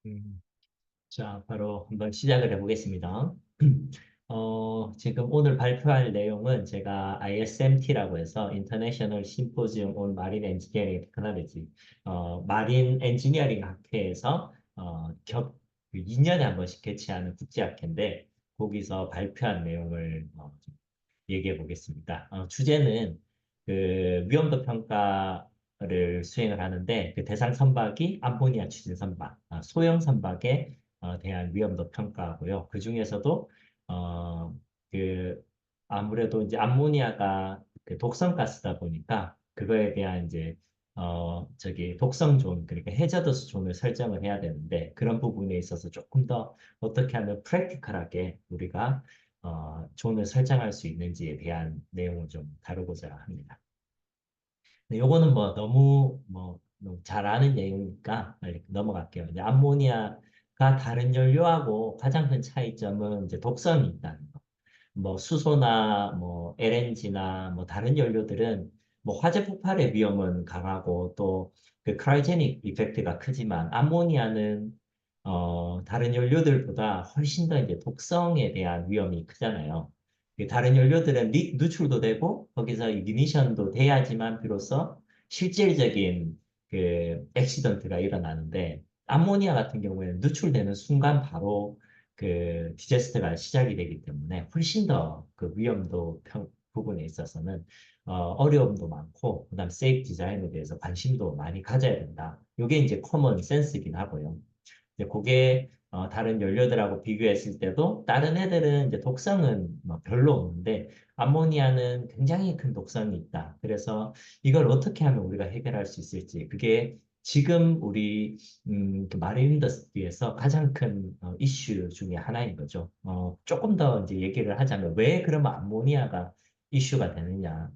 음, 자, 바로 한번 시작을 해보겠습니다. 지금 오늘 발표할 내용은 제가 ISMT라고 해서 International Symposium on Marine Engineering Technology, 마린 엔지니어링 학회에서 그 2년에 한 번씩 개최하는 국제학회인데, 거기서 발표한 내용을 좀 얘기해 보겠습니다. 주제는 그 위험도 평가를 수행을 하는데 그 대상 선박이 암모니아 추진 선박, 소형 선박에 대한 위험도 평가하고요. 그 중에서도 어, 그 아무래도 이제 암모니아가 그 독성 가스다 보니까 그거에 대한 이제 저기 독성 존, 그러니까 해저더스 존을 설정을 해야 되는데 그런 부분에 있어서 조금 더 어떻게 하면 프랙티컬하게 우리가 존을 설정할 수 있는지에 대한 내용을 좀 다루고자 합니다. 근데 요거는 뭐 너무 잘 아는 내용이니까 빨리 넘어갈게요. 이제 암모니아가 다른 연료하고 가장 큰 차이점은 이제 독성이 있다는 거. 뭐 수소나 뭐 LNG나 뭐 다른 연료들은 뭐 화재 폭발의 위험은 강하고 또 그 크라이제닉 이펙트가 크지만 암모니아는 다른 연료들보다 훨씬 더 이제 독성에 대한 위험이 크잖아요. 그 다른 연료들은 누출도 되고 거기서 이그니션도 돼야지만 비로소 실질적인 그 액시던트가 일어나는데 암모니아 같은 경우에는 누출되는 순간 바로 그 디제스트가 시작이 되기 때문에 훨씬 더 그 위험도 부분에 있어서는 어려움도 많고 그다음 세이프 디자인에 대해서 관심도 많이 가져야 된다. 이게 이제 커먼 센스이긴 하고요. 이제 그게 다른 연료들하고 비교했을 때도 다른 애들은 이제 독성은 뭐 별로 없는데 암모니아는 굉장히 큰 독성이 있다. 그래서 이걸 어떻게 하면 우리가 해결할 수 있을지 그게 지금 우리 그 마린 인더스트리에서 가장 큰 이슈 중에 하나인 거죠. 조금 더 이제 얘기를 하자면 왜 그러면 암모니아가 이슈가 되느냐?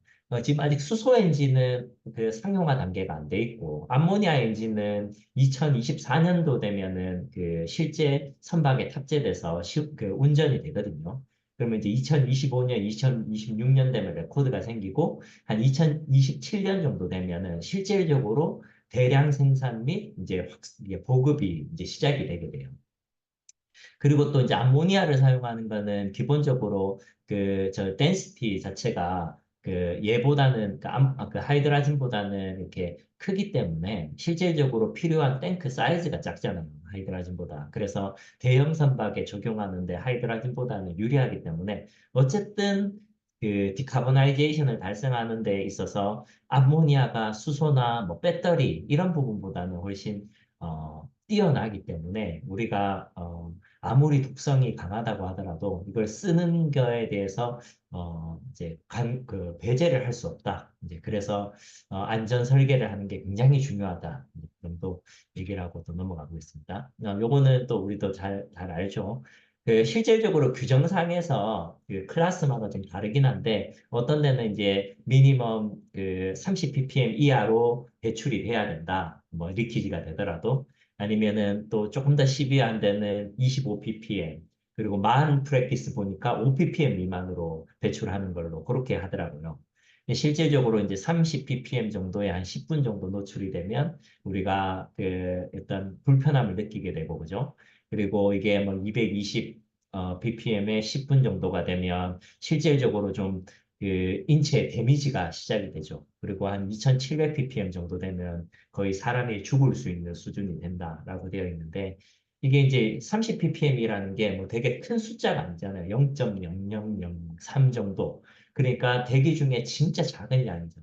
지금 아직 수소 엔진은 그 상용화 단계가 안 돼 있고 암모니아 엔진은 2024년도 되면은 그 실제 선박에 탑재돼서 그 운전이 되거든요. 그러면 이제 2025년, 2026년 되면 레코드가 생기고 한 2027년 정도 되면은 실질적으로 대량 생산 및 이제 보급이 이제 시작이 되게 돼요. 그리고 또 이제 암모니아를 사용하는 거는 기본적으로 그 저 덴시티 자체가 그 얘보다는 그 하이드라진보다는 이렇게 크기 때문에 실질적으로 필요한 탱크 사이즈가 작잖아요. 하이드라진보다. 그래서 대형 선박에 적용하는데 하이드라진보다는 유리하기 때문에 어쨌든 그 디카보나이제이션을 달성하는 데 있어서 암모니아가 수소나 뭐 배터리 이런 부분보다는 훨씬 뛰어나기 때문에 우리가 아무리 독성이 강하다고 하더라도 이걸 쓰는 거에 대해서 이제 그 배제를 할 수 없다. 이제 그래서 안전 설계를 하는 게 굉장히 중요하다. 이 정도 얘기를 하고 또 넘어가고 있습니다. 요거는 또 우리도 잘 알죠. 그 실질적으로 규정상에서 그 클래스마다 좀 다르긴 한데 어떤 데는 이제 미니멈 그 30 ppm 이하로 배출이 돼야 된다. 뭐 리키지가 되더라도 아니면은 또 조금 더 시비한 데는 25 ppm 그리고 만 프랙티스 보니까 5 ppm 미만으로 배출하는 걸로 그렇게 하더라고요. 실질적으로 이제 30 ppm 정도에 한 10분 정도 노출이 되면 우리가 그 일단 불편함을 느끼게 되고 그죠? 그리고 이게 뭐 220 ppm에 10분 정도가 되면 실질적으로 좀 그 인체에 데미지가 시작이 되죠. 그리고 한 2700 ppm 정도 되면 거의 사람이 죽을 수 있는 수준이 된다라고 되어 있는데 이게 이제 30ppm이라는 게 뭐 되게 큰 숫자가 아니잖아요. 0.0003 정도. 그러니까 대기 중에 진짜 작은 양이죠.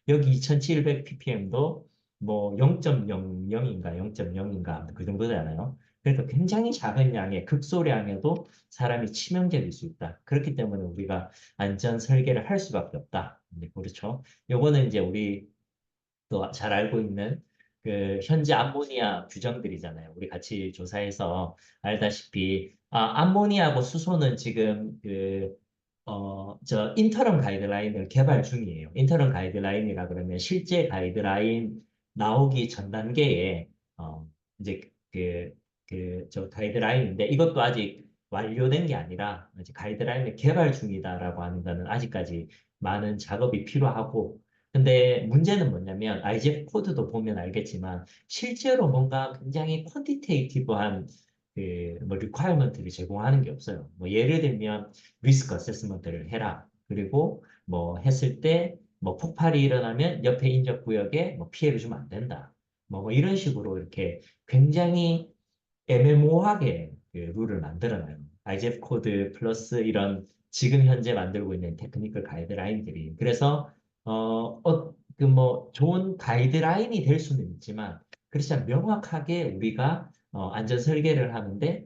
여기 2700ppm도 뭐 0.00인가 0.0인가 그 정도잖아요. 그러니까 굉장히 작은 양의 극소량에도 사람이 치명적일 수 있다. 그렇기 때문에 우리가 안전 설계를 할 수밖에 없다. 네, 그렇죠. 요거는 이제 우리 또 잘 알고 있는 그 현재 암모니아 규정들이잖아요. 우리 같이 조사해서 알다시피 암모니아하고 수소는 지금 저 인터럼 가이드라인을 개발 중이에요. 인터럼 가이드라인이라 그러면 실제 가이드라인 나오기 전 단계에 이제 저 가이드라인인데 이것도 아직 완료된 게 아니라 아직 가이드라인을 개발 중이다라고 하는 거는 아직까지 많은 작업이 필요하고 근데 문제는 뭐냐면 IGF 코드도 보면 알겠지만 실제로 뭔가 굉장히 퀀티테이티브한 그뭐 리퀘어먼트를 제공하는 게 없어요. 뭐 예를 들면 리스크 어세스먼트를 해라. 그리고 뭐 했을 때 뭐 폭발이 일어나면 옆에 인접 구역에 뭐 피해를 주면 안 된다. 뭐 이런 식으로 이렇게 굉장히 애매모호하게 그 룰을 만들어놔요. IGF 코드 플러스 이런 지금 현재 만들고 있는 테크니컬 가이드라인들이. 그래서 그 뭐 좋은 가이드라인이 될 수는 있지만 그렇지 않 명확하게 우리가 안전 설계를 하는데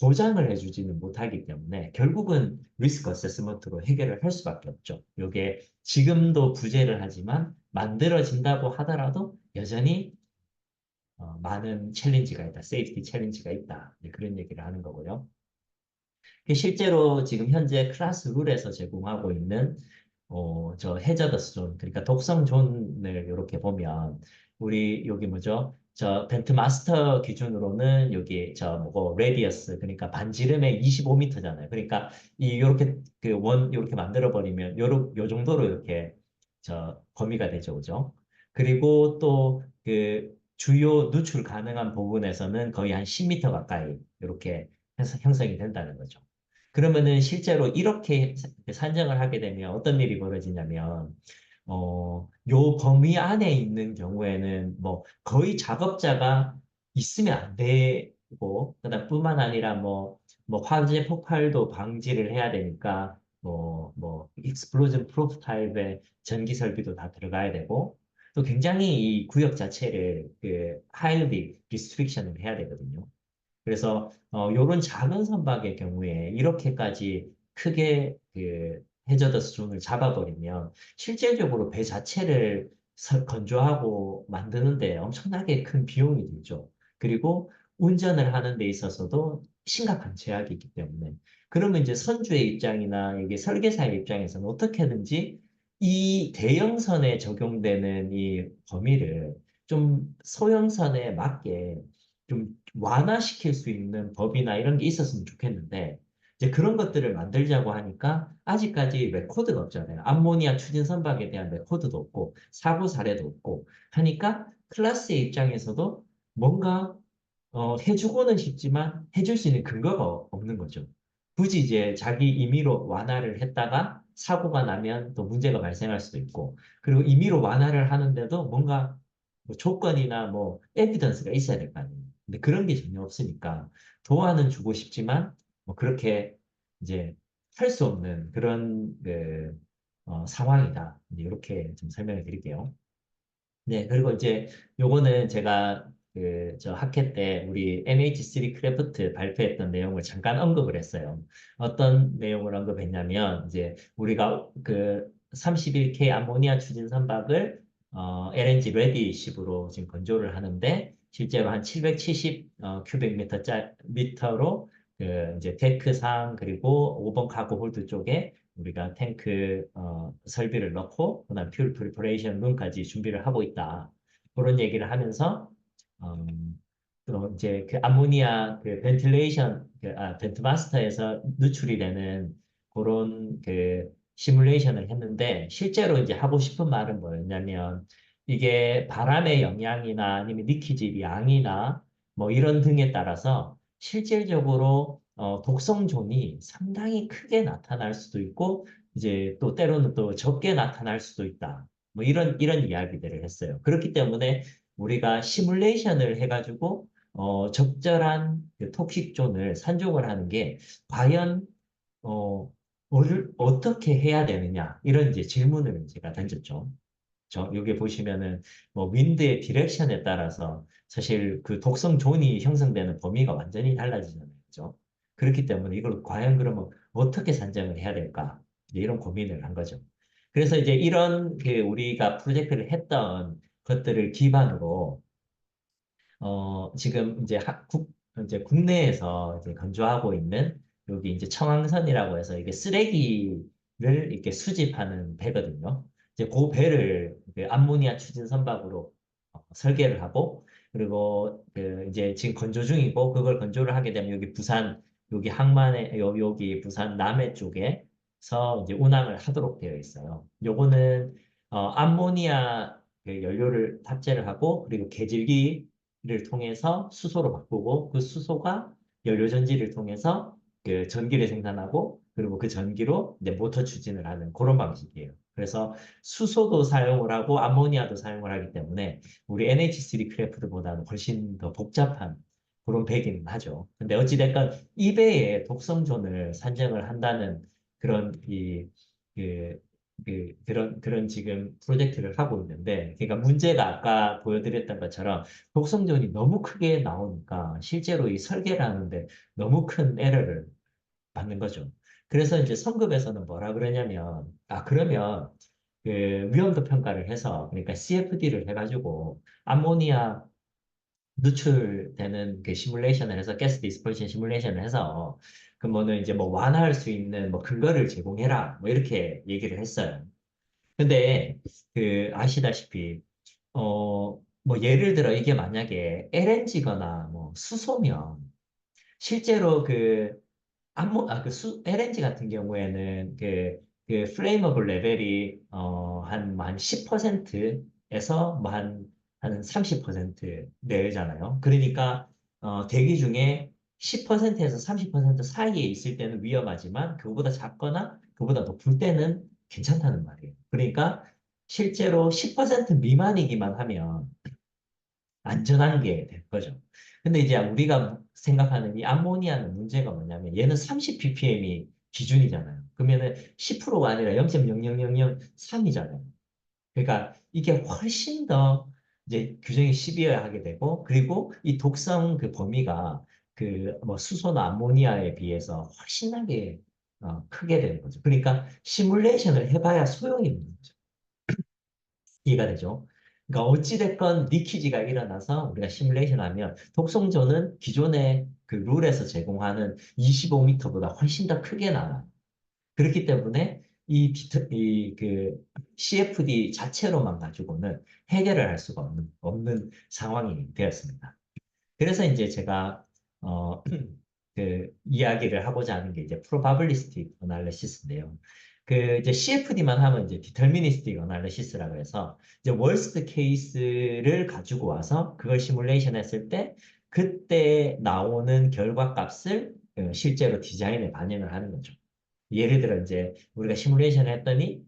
보장을 해주지는 못하기 때문에 결국은 리스크 어세스먼트로 해결을 할 수밖에 없죠. 이게 지금도 부재를 하지만 만들어진다고 하더라도 여전히 많은 챌린지가 있다, 세이프티 챌린지가 있다. 이제 그런 얘기를 하는 거고요. 실제로 지금 현재 클래스 룰에서 제공하고 있는 저 해저더스 존, 그러니까 독성 존을 이렇게 보면 우리 여기 뭐죠? 저 벤트 마스터 기준으로는 여기 저 뭐고 레디어스 그러니까 반지름에 25m잖아요. 그러니까 이 요렇게 그 원 요렇게 만들어 버리면 요 정도로 이렇게 저 범위가 되죠, 그죠? 그리고 또 그 주요 누출 가능한 부분에서는 거의 한 10m 가까이 이렇게 해서 형성이 된다는 거죠. 그러면은 실제로 이렇게 산정을 하게 되면 어떤 일이 벌어지냐면, 요 범위 안에 있는 경우에는 뭐 거의 작업자가 있으면 안 되고, 그다음 뿐만 아니라 뭐 화재 폭발도 방지를 해야 되니까, 익스플로전 프로프 타입의 전기 설비도 다 들어가야 되고, 또 굉장히 이 구역 자체를 그 highly restriction을 해야 되거든요. 그래서 요런 작은 선박의 경우에 이렇게까지 크게 그 해저더스 존을 잡아버리면 실질적으로 배 자체를 건조하고 만드는데 엄청나게 큰 비용이 들죠. 그리고 운전을 하는 데 있어서도 심각한 제약이 있기 때문에 그러면 이제 선주의 입장이나 이게 설계사의 입장에서는 어떻게든지 이 대형선에 적용되는 이 범위를 좀 소형선에 맞게 좀 완화시킬 수 있는 법이나 이런 게 있었으면 좋겠는데, 이제 그런 것들을 만들자고 하니까 아직까지 레코드가 없잖아요. 암모니아 추진 선박에 대한 레코드도 없고, 사고 사례도 없고, 하니까 클래스의 입장에서도 뭔가 해주고는 싶지만 해줄 수 있는 근거가 없는 거죠. 굳이 이제 자기 임의로 완화를 했다가 사고가 나면 또 문제가 발생할 수도 있고, 그리고 임의로 완화를 하는데도 뭔가 뭐 조건이나 뭐 에비던스가 있어야 될 거 아니에요. 근데 그런 게 전혀 없으니까 도와는 주고 싶지만 뭐 그렇게 이제 할 수 없는 그런 상황이다. 이제 이렇게 좀 설명을 드릴게요. 네, 그리고 이제 요거는 제가 저 학회 때 우리 NH3 크래프트 발표했던 내용을 잠깐 언급을 했어요. 어떤 내용을 언급했냐면 이제 우리가 그 31K 암모니아 추진 선박을 LNG 레디십으로 지금 건조를 하는데 실제로 한 770 큐빅미터 미터로 그 이제 데크상 그리고 5번 카고 홀드 쪽에 우리가 탱크 설비를 넣고 그다음 퓨얼 프리퍼레이션 룸까지 준비를 하고 있다. 그런 얘기를 하면서 또 이제 그 암모니아 그 벤틸레이션 벤트 마스터에서 누출이 되는 그런 그 시뮬레이션을 했는데 실제로 이제 하고 싶은 말은 뭐였냐면 이게 바람의 영향이나 아니면 리키지 양이나 뭐 이런 등에 따라서 실질적으로 독성존이 상당히 크게 나타날 수도 있고 이제 또 때로는 또 적게 나타날 수도 있다. 뭐 이런 이야기들을 했어요. 그렇기 때문에 우리가 시뮬레이션을 해가지고 적절한 그 톡식존을 산정을 하는 게 과연 어떻게 해야 되느냐 이런 이제 질문을 제가 던졌죠. 여기 보시면은 뭐 윈드의 디렉션에 따라서 사실 그 독성 존이 형성되는 범위가 완전히 달라지잖아요. 그죠? 그렇기 때문에 이걸 과연 그러면 어떻게 산정을 해야 될까? 이제 이런 고민을 한 거죠. 그래서 이제 이런 그 우리가 프로젝트를 했던 것들을 기반으로 지금 이제 이제 국내에서 이제 건조하고 있는 여기 이제 청황선이라고 해서 이게 쓰레기를 이렇게 수집하는 배거든요. 이제 그 배를 그 암모니아 추진 선박으로 설계를 하고 그리고 그 이제 지금 건조 중이고 그걸 건조를 하게 되면 여기 부산 여기 항만에 여기 부산 남해 쪽에서 이제 운항을 하도록 되어 있어요. 요거는 암모니아 그 연료를 탑재를 하고 그리고 계질기를 통해서 수소로 바꾸고 그 수소가 연료전지를 통해서 그 전기를 생산하고 그리고 그 전기로 이제 모터 추진을 하는 그런 방식이에요. 그래서 수소도 사용을 하고 암모니아도 사용을 하기 때문에 우리 NH3 크래프트보다는 훨씬 더 복잡한 그런 배기는 하죠. 근데 어찌됐건 이배의 독성존을 산정을 한다는 그런 그, 그런 지금 프로젝트를 하고 있는데, 그러니까 문제가 아까 보여드렸던 것처럼 독성존이 너무 크게 나오니까 실제로 이 설계를 하는데 너무 큰 에러를 받는 거죠. 그래서 이제 성급에서는 뭐라 그러냐면, 그러면 그 위험도 평가를 해서, 그러니까 CFD를 해가지고 암모니아 누출되는 그 시뮬레이션을 해서 가스 디스퍼션 시뮬레이션을 해서 그 뭐는 이제 뭐 완화할 수 있는 뭐 근거를 제공해라 뭐 이렇게 얘기를 했어요. 근데 그 아시다시피 뭐 예를 들어 이게 만약에 LNG거나 뭐 수소면 실제로 그 LNG 같은 경우에는 그 플레이머블 레벨이 한 10%에서 뭐 한 30% 내외잖아요. 그러니까 대기 중에 10%에서 30% 사이에 있을 때는 위험하지만 그거보다 작거나 그보다 높을 때는 괜찮다는 말이에요. 그러니까 실제로 10% 미만이기만 하면 안전한 게 된 거죠. 근데 이제 우리가 생각하는 이 암모니아는 문제가 뭐냐면 얘는 30 ppm이 기준이잖아요. 그러면은 10%가 아니라 0.00003이잖아요. 그러니까 이게 훨씬 더 이제 규정이 심의어야 하게 되고 그리고 이 독성 그 범위가 그 뭐 수소나 암모니아에 비해서 훨씬 나게 크게 되는 거죠. 그러니까 시뮬레이션을 해봐야 소용이 없는 거죠. 이해가 되죠? 그러니까 어찌됐건 리키지가 일어나서 우리가 시뮬레이션 하면 독성조는 기존의 그 룰에서 제공하는 25m보다 훨씬 더 크게 나와요. 그렇기 때문에 그 CFD 자체로만 가지고는 해결을 할 수가 없는 상황이 되었습니다. 그래서 이제 제가 어, 그 이야기를 하고자 하는 게 이제 probabilistic analysis인데요. 그 이제 CFD만 하면 이제 deterministic analysis라고 해서 이제 worst case를 가지고 와서 그걸 시뮬레이션 했을 때 그때 나오는 결과값을 실제로 디자인에 반영을 하는 거죠. 예를 들어 이제 우리가 시뮬레이션을 했더니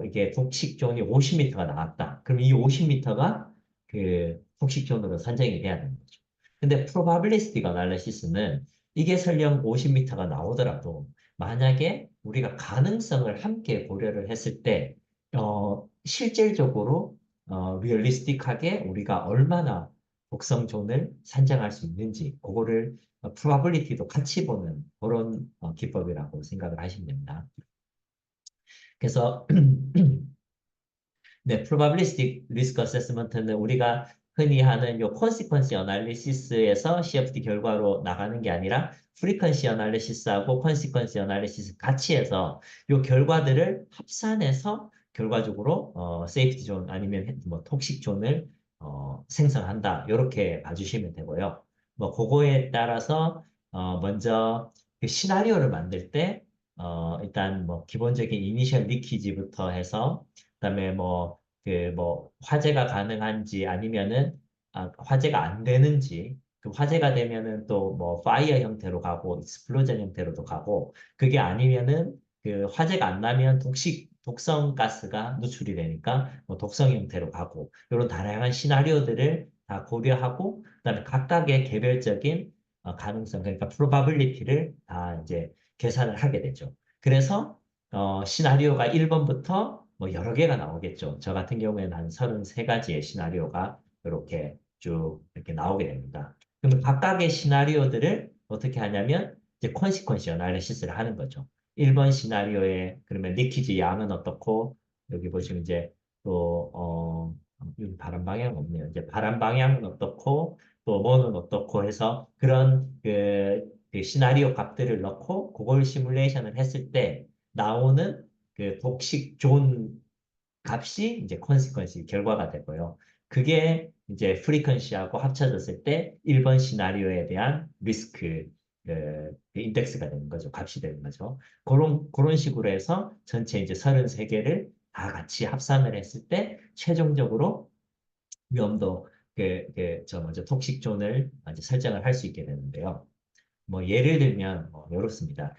이게 독식존이 50m가 나왔다. 그럼 이 50m가 그 독식존으로 산정이 돼야 되는 거죠. 근데 probabilistic analysis는 이게 설령 50m가 나오더라도 만약에 우리가 가능성을 함께 고려를 했을 때 실질적으로 리얼리스틱하게 우리가 얼마나 독성존을 산정할 수 있는지 그거를 probability도 같이 보는 그런 기법이라고 생각을 하시면 됩니다. 그래서 네, probabilistic risk assessment는 우리가 흔히 하는 요 consequence analysis에서 CFD 결과로 나가는 게 아니라 frequency analysis하고 consequence analysis 같이 해서 요 결과들을 합산해서 결과적으로 safety zone 아니면 뭐 toxic zone을 생성한다. 이렇게 봐주시면 되고요. 뭐 그거에 따라서 먼저 그 시나리오를 만들 때 일단 뭐 기본적인 이니셜 리키지부터 해서 그다음에 뭐 화재가 가능한지 아니면은 화재가 안 되는지 그 화재가 되면은 또 뭐 파이어 형태로 가고 익스플로전 형태로도 가고 그게 아니면은 그 화재가 안 나면 독성 가스가 누출이 되니까 뭐 독성 형태로 가고 이런 다양한 시나리오들을 다 고려하고 그다음에 각각의 개별적인 가능성 그러니까 프로바빌리티를 다 이제 계산을 하게 되죠. 그래서 시나리오가 1번부터 뭐 여러 개가 나오겠죠. 저 같은 경우에는 한 33가지의 시나리오가 이렇게 쭉 이렇게 나오게 됩니다. 그러면 각각의 시나리오들을 어떻게 하냐면 이제 콘시퀀시 어널리시스를 하는 거죠. 1번 시나리오에 그러면 리키지 양은 어떻고 여기 보시면 이제 여기 바람 방향 없네요. 이제 바람 방향은 어떻고 또 뭐는 어떻고 해서 그런 그 시나리오 값들을 넣고 그걸 시뮬레이션을 했을 때 나오는 그 독식 존 값이 이제 컨시퀀시 결과가 되고요. 그게 이제 프리퀀시하고 합쳐졌을 때 1번 시나리오에 대한 리스크 그 인덱스가 되는 거죠. 값이 되는 거죠. 그런 식으로 해서 전체 이제 33개를 다 같이 합산을 했을 때 최종적으로 위험도 저 먼저 톡식존을 이제 설정을 할 수 있게 되는데요. 뭐 예를 들면 뭐 이렇습니다.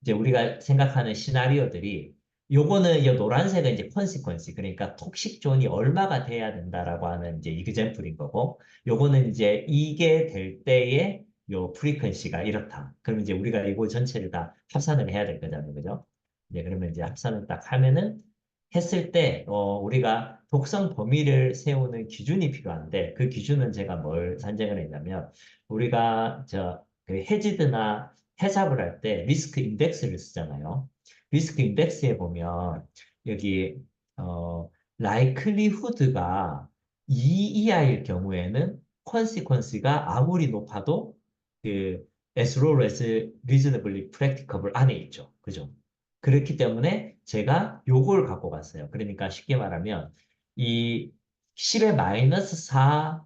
이제 우리가 생각하는 시나리오들이 요거는 이 노란색은 이제 컨시퀀시 그러니까 톡식 존이 얼마가 돼야 된다라고 하는 이제 이그젠플인 거고 요거는 이제 이게 될 때의 요 프리퀀시가 이렇다. 그럼 이제 우리가 이거 전체를 다 합산을 해야 될 거잖아요. 그죠? 이제 그러면 이제 합산을 딱 하면은 했을 때 우리가 독성 범위를 세우는 기준이 필요한데 그 기준은 제가 뭘 산정을 했냐면 우리가 그 해지드나 해잡을 할 때 리스크 인덱스를 쓰잖아요. 리스크 인덱스에 보면 여기 likelihood가 2 이하일 경우에는 consequence가 아무리 높아도 그 as low as reasonably practicable 안에 있죠. 그죠? 그렇기 때문에 제가 요걸 갖고 갔어요. 그러니까 쉽게 말하면 이 10의 마이너스 4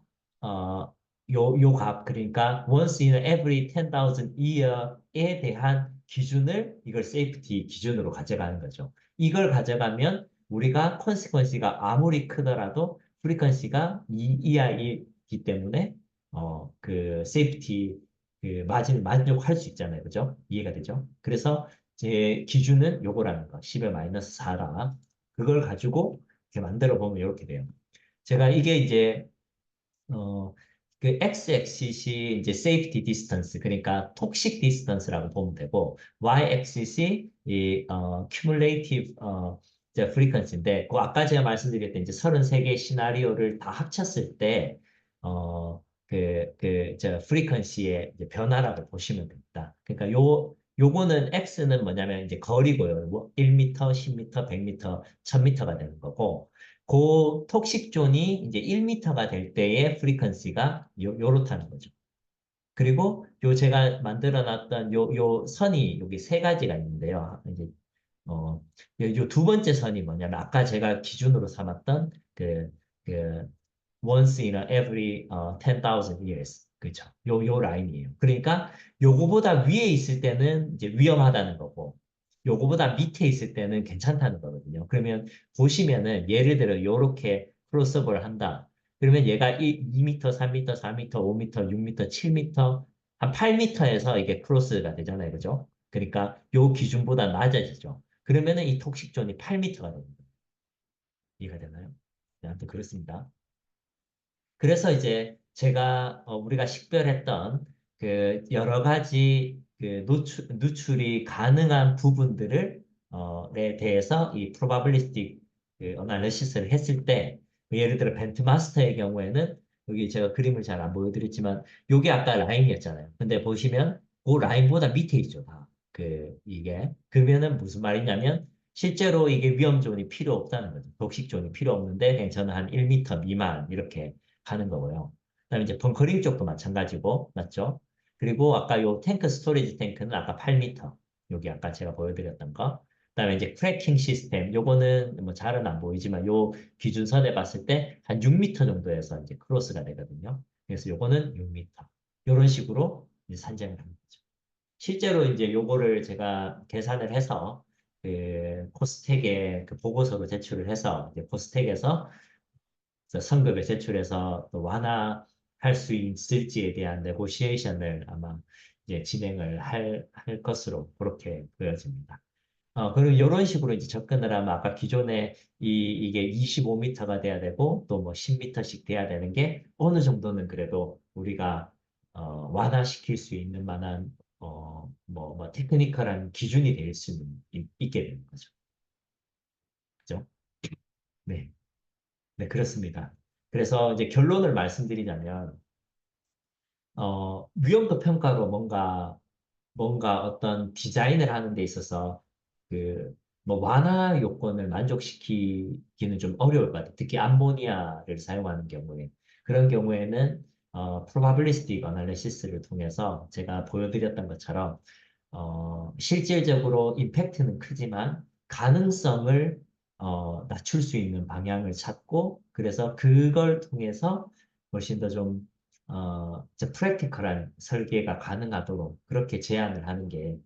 요 값, 그러니까 once in every 10,000 year에 대한 기준을 이걸 세이프티 기준으로 가져가는 거죠. 이걸 가져가면 우리가 consequence가 아무리 크더라도 frequency가 2 이하이기 때문에 그 세이프티 그 마진을 만족할 수 있잖아요. 그죠? 이해가 되죠? 그래서 제 기준은 요거라는 거. 10의 마이너스 4라. 그걸 가지고 이렇게 만들어 보면 이렇게 돼요. 제가 이게 이제 어, 그 x-axis이 이제 safety distance, 그러니까 toxic distance라고 보면 되고, y-axis이 cumulative 이제 frequency인데, 그 아까 제가 말씀드렸던 이제 33개 시나리오를 다 합쳤을 때, frequency의 이제 변화라고 보시면 됩니다. 그러니까 요거는 x는 뭐냐면 이제 거리고요. 뭐 1m, 10m, 100m, 1000m가 되는 거고, 그 톡식존이 이제 1m가 될 때의 프리퀀시가 요렇다는 거죠. 그리고 요 제가 만들어 놨던 요 선이 여기 세 가지가 있는데요. 이제 요 두 번째 선이 뭐냐면 아까 제가 기준으로 삼았던 그 once in a every 10,000 years. 그죠? 요 라인이에요. 그러니까 요거보다 위에 있을 때는 이제 위험하다는 거고, 요거보다 밑에 있을 때는 괜찮다는 거거든요. 그러면 보시면은 예를 들어 요렇게 크로스오버를 한다. 그러면 얘가 2m, 3m, 4m, 5m, 6m, 7m, 한 8m에서 이게 크로스가 되잖아요. 그죠? 그러니까 요 기준보다 낮아지죠. 그러면은 이 톡식존이 8m가 됩니다. 이해가 되나요? 네, 아무튼 그렇습니다. 그래서 이제 제가 우리가 식별했던 그 여러 가지 그 누출이 가능한 부분들을 에 대해서 이 probabilistic 그 analysis를 했을 때 예를 들어 벤트마스터의 경우에는 여기 제가 그림을 잘 안 보여드렸지만 요게 아까 라인이었잖아요. 근데 보시면 그 라인보다 밑에 있죠, 다. 이게 그러면은 무슨 말이냐면 실제로 이게 위험존이 필요 없다는 거죠. 독식존이 필요 없는데 그냥 저는 한 1m 미만 이렇게 가는 거고요. 그다음에 이제 벙커링 쪽도 마찬가지고, 맞죠? 그리고 아까 요 탱크 스토리지 탱크는 아까 8m. 여기 아까 제가 보여드렸던 거. 그다음에 이제 크래킹 시스템. 요거는 뭐 잘은 안 보이지만 요 기준선에 봤을 때 한 6m 정도에서 이제 크로스가 되거든요. 그래서 요거는 6m. 요런 식으로 이제 산정을 하는 거죠. 실제로 이제 요거를 제가 계산을 해서 그 코스텍에 그 보고서로 제출을 해서 이제 코스텍에서 그래서 성급에 제출해서 또 완화할 수 있을지에 대한 네고시에이션을 아마 이제 진행을 할 것으로 그렇게 보여집니다. 그리고 이런 식으로 이제 접근을 하면 아까 기존에 이게 25m가 돼야 되고 또 뭐 10m씩 돼야 되는 게 어느 정도는 그래도 우리가 완화시킬 수 있는 만한 뭐 테크니컬한 기준이 될 수 있게 되는 거죠. 그죠? 네. 네, 그렇습니다. 그래서 이제 결론을 말씀드리자면, 위험도 평가로 뭔가 어떤 디자인을 하는 데 있어서 뭐 완화 요건을 만족시키기는 좀 어려울 것 같아요. 특히 암모니아를 사용하는 경우에. 그런 경우에는, probabilistic analysis를 통해서 제가 보여드렸던 것처럼, 실질적으로 임팩트는 크지만 가능성을 낮출 수 있는 방향을 찾고 그래서 그걸 통해서 훨씬 더 좀 프랙티컬한 설계가 가능하도록 그렇게 제안을 하는 게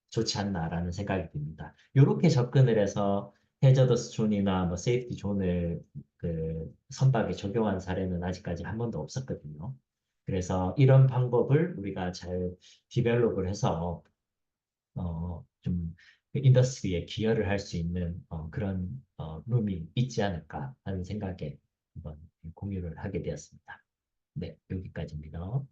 좋지 않나라는 생각이 듭니다. 이렇게 접근을 해서 해저더스 존이나 뭐 세이프티 존을 그 선박에 적용한 사례는 아직까지 한 번도 없었거든요. 그래서 이런 방법을 우리가 잘 디벨롭을 해서 좀 인더스트리에 기여를 할 수 있는 그런 룸이 있지 않을까 하는 생각에 한번 공유를 하게 되었습니다. 네, 여기까지입니다.